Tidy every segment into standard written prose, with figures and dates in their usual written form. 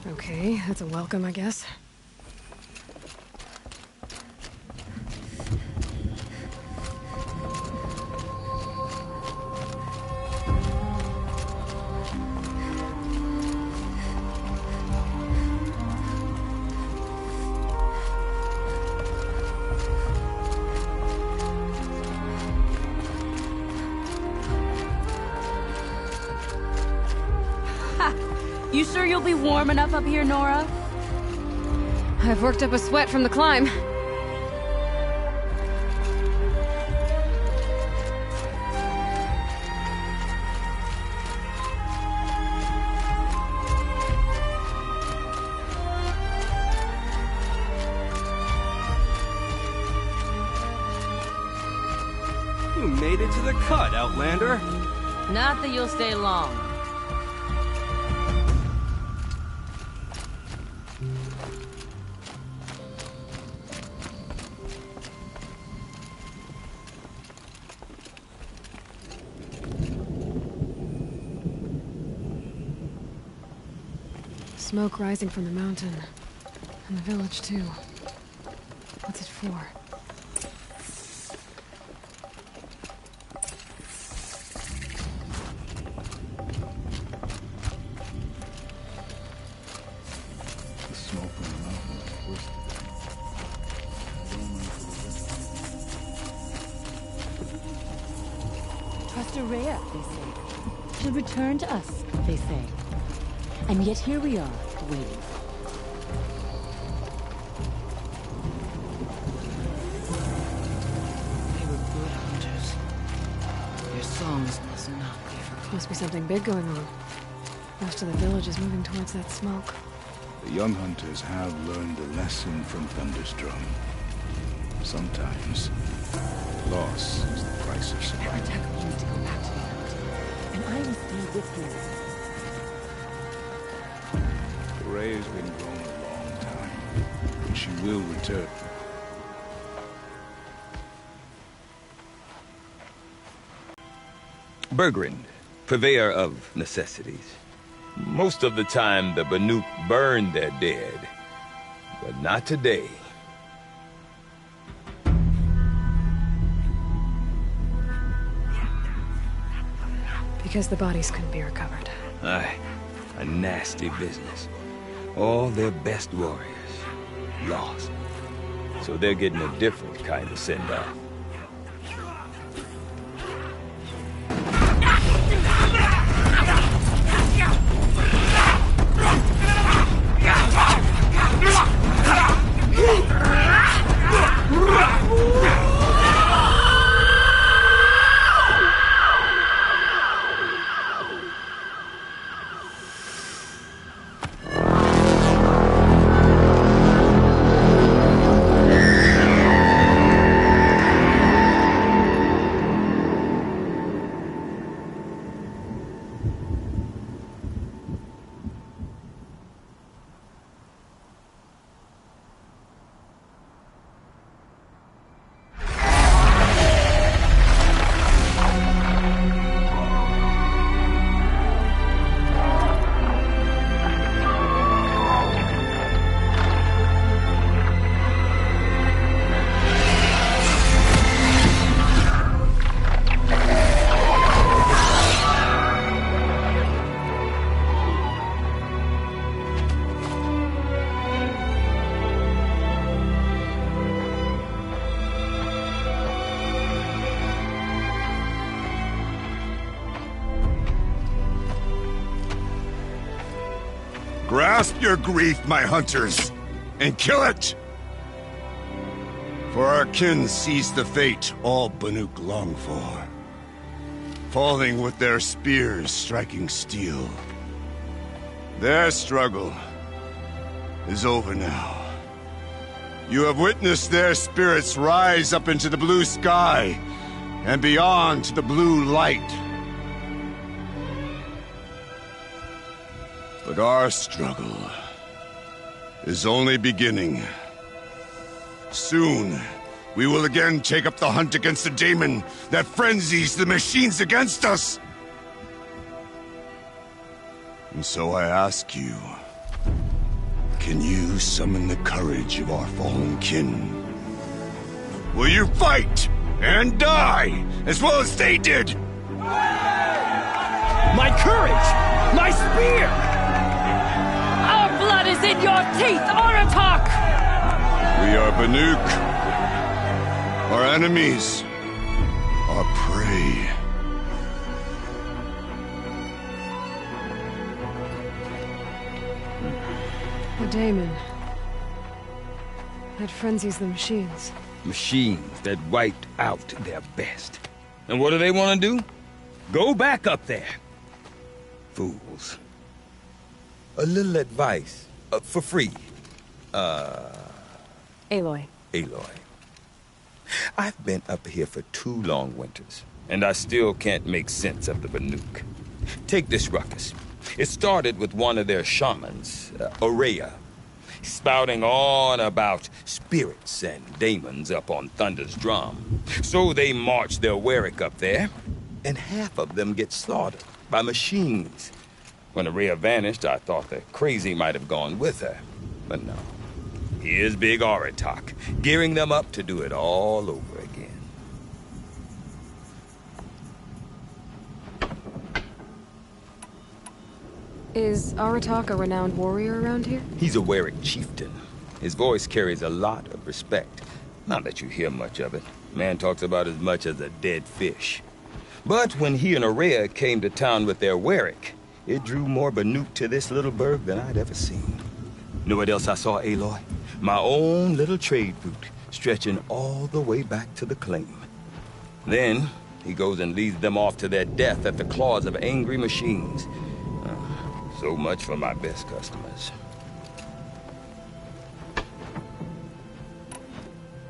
Okay, that's a welcome, I guess. You sure you'll be warm enough up here, Nora? I've worked up a sweat from the climb. You made it to the cut, Outlander. Not that you'll stay long. Smoke rising from the mountain. And the village, too. What's it for? The smoke from the mountain is twisted. Trust Araya, they say. She'll return to us, they say. And yet here we are, waiting. They were good hunters. Their songs must not be forgotten. Must be something big going on. Most of the village is moving towards that smoke. The young hunters have learned a lesson from Thunderstrom. Sometimes, loss is the price of survival. Protect me to go back to the hunt. And I will stay with you. Raya's been gone a long time, but she will return. Bergrind, purveyor of necessities. Most of the time, the Banuk burn their dead, but not today. Because the bodies couldn't be recovered. Aye, a nasty business. All their best warriors lost. So they're getting a different kind of send-off. Grasp your grief, my hunters, and kill it! For our kin sees the fate all Banuk long for. Falling with their spears striking steel. Their struggle is over now. You have witnessed their spirits rise up into the blue sky and beyond to the blue light. But our struggle is only beginning. Soon, we will again take up the hunt against the daemon that frenzies the machines against us. And so I ask you, can you summon the courage of our fallen kin? Will you fight and die as well as they did? My courage! My spear! Our blood is in your teeth, Aratak! We are Banuk. Our enemies. Our prey. The Daemon. That frenzies the machines. Machines that wiped out their best. And what do they want to do? Go back up there. Fools. A little advice. For free. Aloy. Aloy. I've been up here for 2 long winters, and I still can't make sense of the Banuk. Take this ruckus. It started with one of their shamans, Aurea, spouting on about spirits and daemons up on Thunder's drum. So they marched their Warwick up there, and half of them get slaughtered by machines. When Aurea vanished, I thought the crazy might have gone with her, but no. Here's Big Aratak, gearing them up to do it all over again. Is Aratak a renowned warrior around here? He's a Warwick chieftain. His voice carries a lot of respect. Not that you hear much of it. Man talks about as much as a dead fish. But when he and Aurea came to town with their Warwick, it drew more Banuk to this little burg than I'd ever seen. Know what else I saw, Aloy? My own little trade route, stretching all the way back to the claim. Then, he goes and leads them off to their death at the claws of angry machines. So much for my best customers.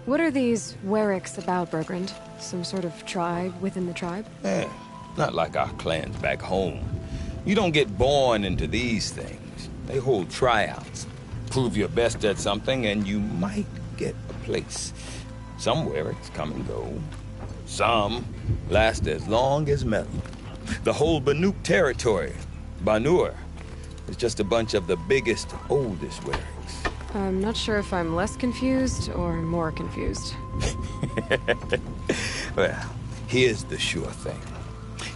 What are these Warwicks about, Bergrand? Some sort of tribe within the tribe? Not like our clans back home. You don't get born into these things. They hold tryouts. Prove your best at something and you might get a place. Some Warwicks come and go. Some last as long as metal. The whole Banuk territory, Banur, is just a bunch of the biggest, oldest Warwicks. I'm not sure if I'm less confused or more confused. Well, here's the sure thing.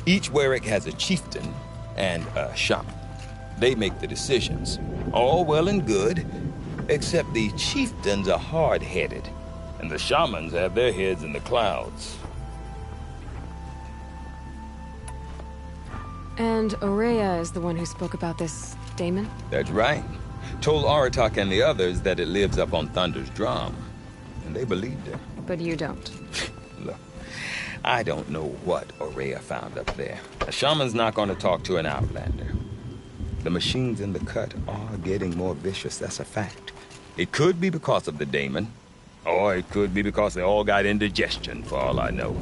Each Warwick has a chieftain and a shaman. They make the decisions. All well and good, except the chieftains are hard-headed, and the shamans have their heads in the clouds. And Aurea is the one who spoke about this daemon? That's right. Told Aratak and the others that it lives up on Thunder's drum, and they believed her. But you don't. Look, I don't know what Aurea found up there. A shaman's not going to talk to an outlander. The machines in the cut are getting more vicious, that's a fact. It could be because of the daemon, or it could be because they all got indigestion, for all I know.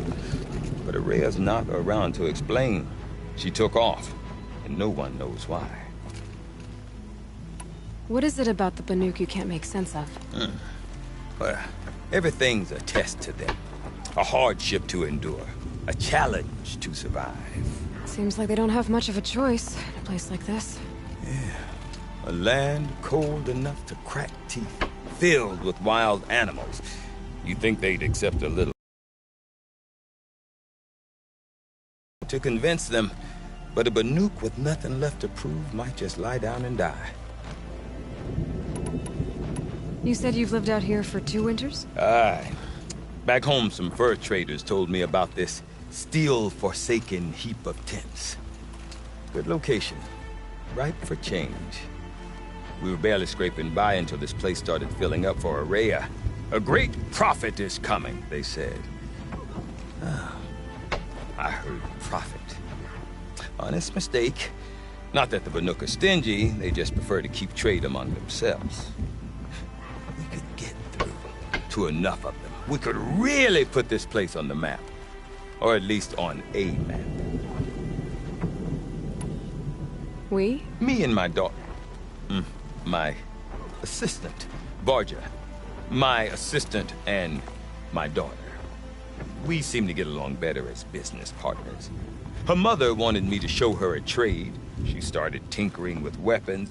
But Aurea's not around to explain. She took off, and no one knows why. What is it about the Banuk you can't make sense of? Well, everything's a test to them. A hardship to endure. A challenge to survive. Seems like they don't have much of a choice in a place like this. A land cold enough to crack teeth, filled with wild animals. You'd think they'd accept a little to convince them, but a Banuk with nothing left to prove might just lie down and die. You said you've lived out here for 2 winters? Aye. Back home, some fur traders told me about this steel-forsaken heap of tents. Good location. Ripe for change. We were barely scraping by until this place started filling up for Aurea. A great prophet is coming, they said. I heard prophet. Honest mistake. Not that the Banuk are stingy, they just prefer to keep trade among themselves. We could get through to enough of them. We could really put this place on the map. Or at least on a map. We? Me and my daughter. My assistant, Barja. My assistant and my daughter. We seem to get along better as business partners. Her mother wanted me to show her a trade. She started tinkering with weapons.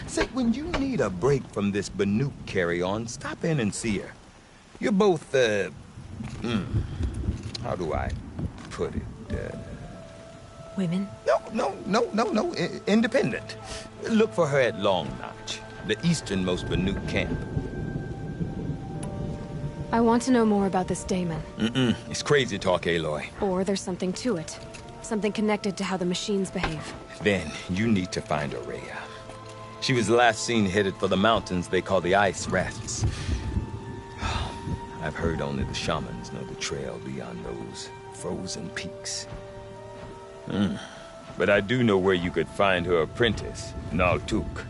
Say, when you need a break from this Banuk carry-on, stop in and see her. You're both, how do I put it? Women? No, independent. Look for her at Long Notch, the easternmost Banuk camp. I want to know more about this Damon. It's crazy talk, Aloy. Or there's something to it. Something connected to how the machines behave. Then you need to find Aurea. She was last seen headed for the mountains they call the Ice Rafts. I've heard only the shamans know the trail beyond those frozen peaks. But I do know where you could find her apprentice, Naltuk.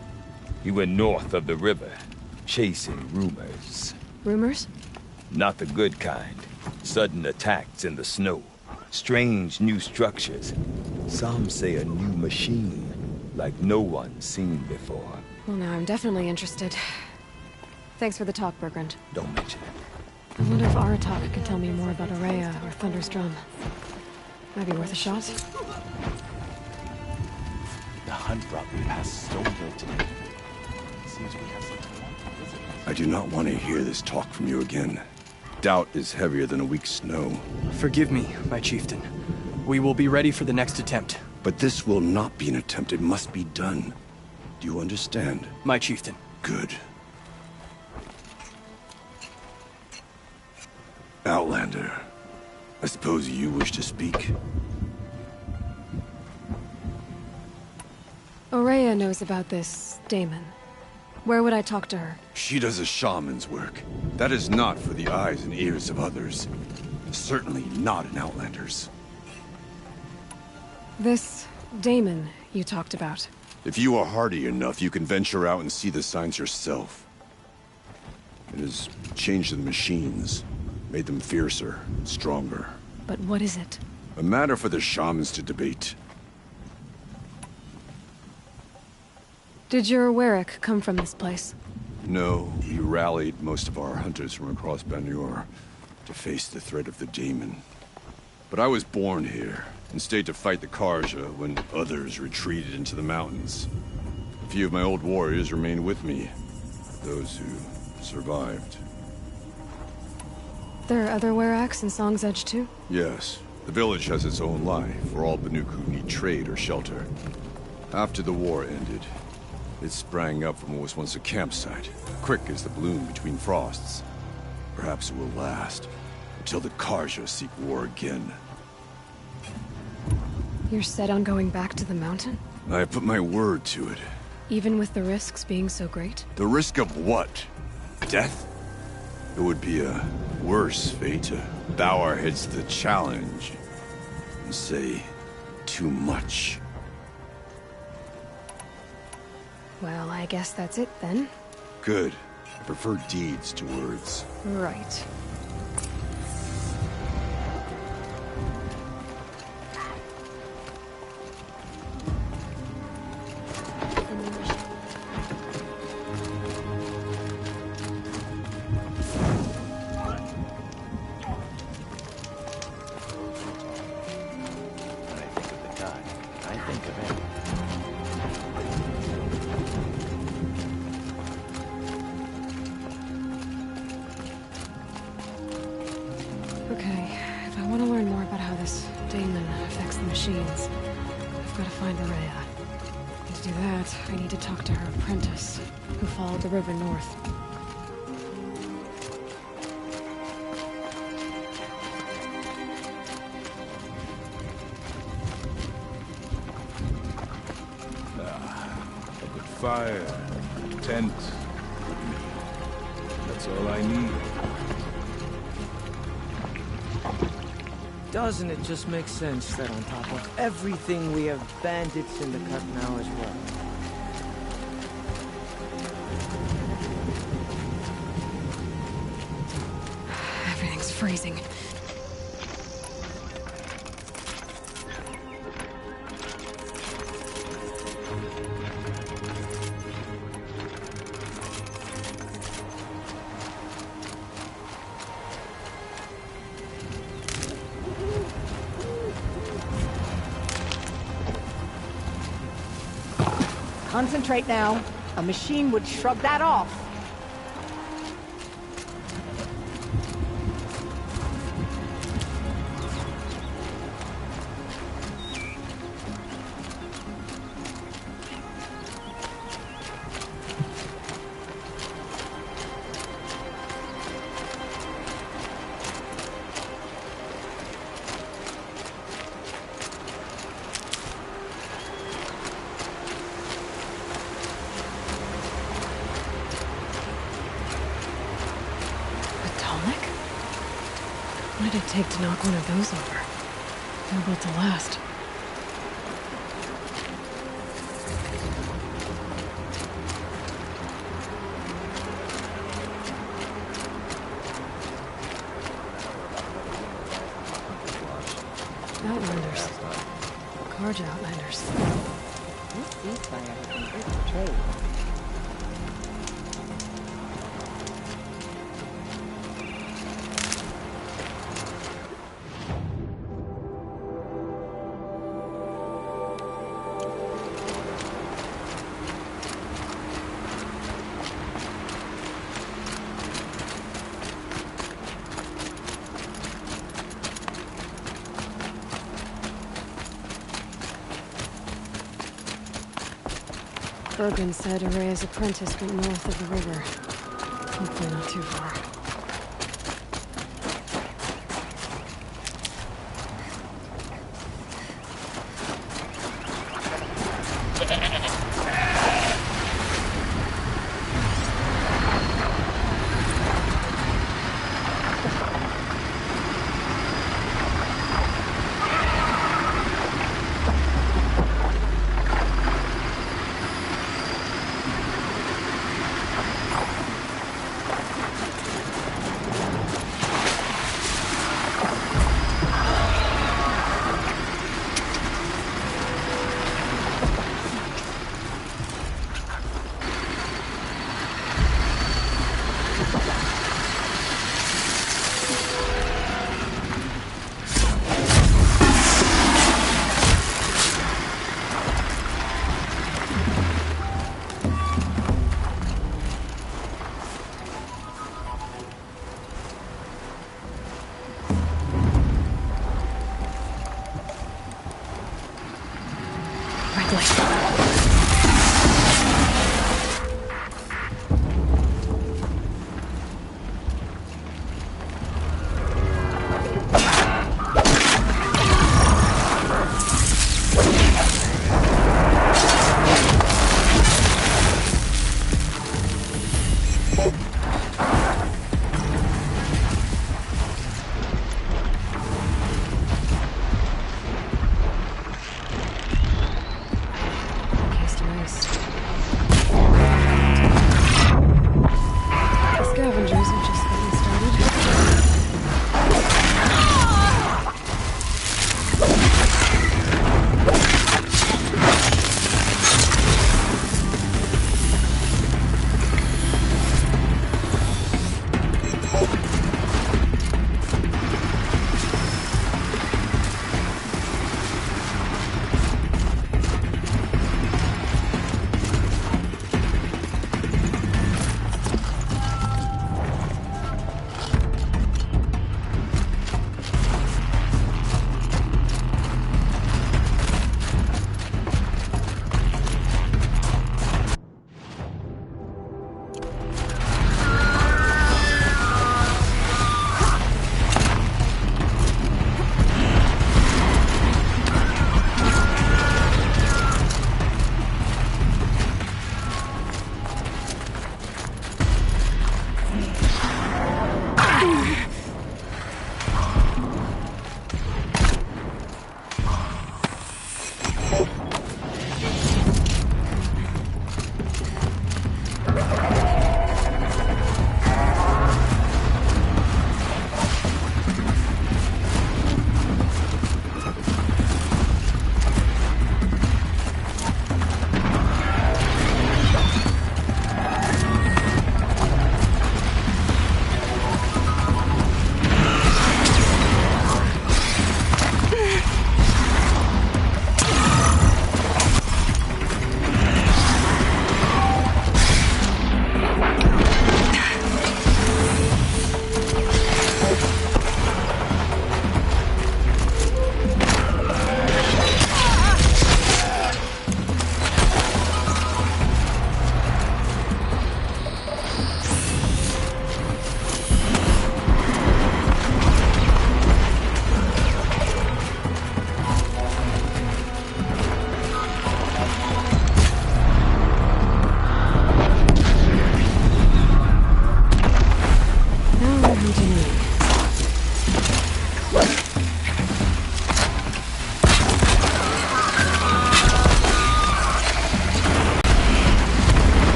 He went north of the river, chasing rumors. Rumors? Not the good kind. Sudden attacks in the snow. Strange new structures. Some say a new machine, like no one's seen before. Well, now I'm definitely interested. Thanks for the talk, Bergrand. Don't mention it. I wonder if Aratak could tell me more about Aurea or Thunder's Drum. Might be worth a shot. The hunt brought me past Stoneville today. Seems we have some visitors. I do not want to hear this talk from you again. Doubt is heavier than a week's snow. Forgive me, my chieftain. We will be ready for the next attempt. But this will not be an attempt. It must be done. Do you understand? My chieftain. Good. Outlander, I suppose you wish to speak? Aurea knows about this Damon. Where would I talk to her? She does a shaman's work. That is not for the eyes and ears of others. Certainly not an Outlander's. This Damon you talked about. If you are hardy enough, you can venture out and see the signs yourself. It has changed the machines, made them fiercer, stronger. But what is it? A matter for the shamans to debate. Did your Warwick come from this place? No, we rallied most of our hunters from across Banur to face the threat of the Damon. But I was born here, and stayed to fight the Karja when others retreated into the mountains. A few of my old warriors remained with me, those who survived. There are other Warracks in Song's Edge too? Yes, the village has its own life for all Banuk who need trade or shelter. After the war ended, it sprang up from what was once a campsite, quick as the bloom between frosts. Perhaps it will last, until the Karja seek war again. You're set on going back to the mountain? I have put my word to it. Even with the risks being so great? The risk of what? Death? It would be a worse fate to bow our heads to the challenge and say too much. Well, I guess that's it then. Good. I prefer deeds to words. Right. Okay, if I want to learn more about how this Damon affects the machines, I've got to find Aurea. And to do that, I need to talk to her apprentice, who followed the river north. A good fire, tent, that's all I need. Doesn't it just make sense that on top of everything we have bandits in the cut now as well? Everything's freezing. Concentrate now. A machine would shrug that off. What did it take to knock one of those over? They're built to last. Outlanders. Carja Outlanders. This ceasefire has been good for trade. Bergen said Araya's apprentice went north of the river. Hopefully not too far.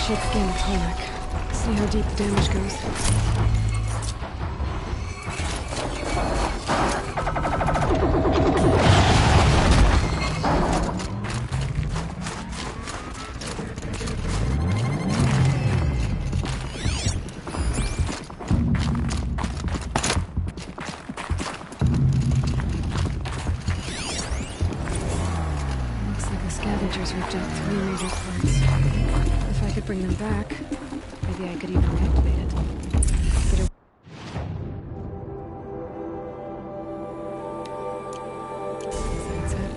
should scan the tarmac. See how deep the damage goes. Scavengers ripped out 3 major parts. If I could bring them back, maybe I could even reactivate it. But it... That's it.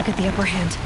Get the upper hand.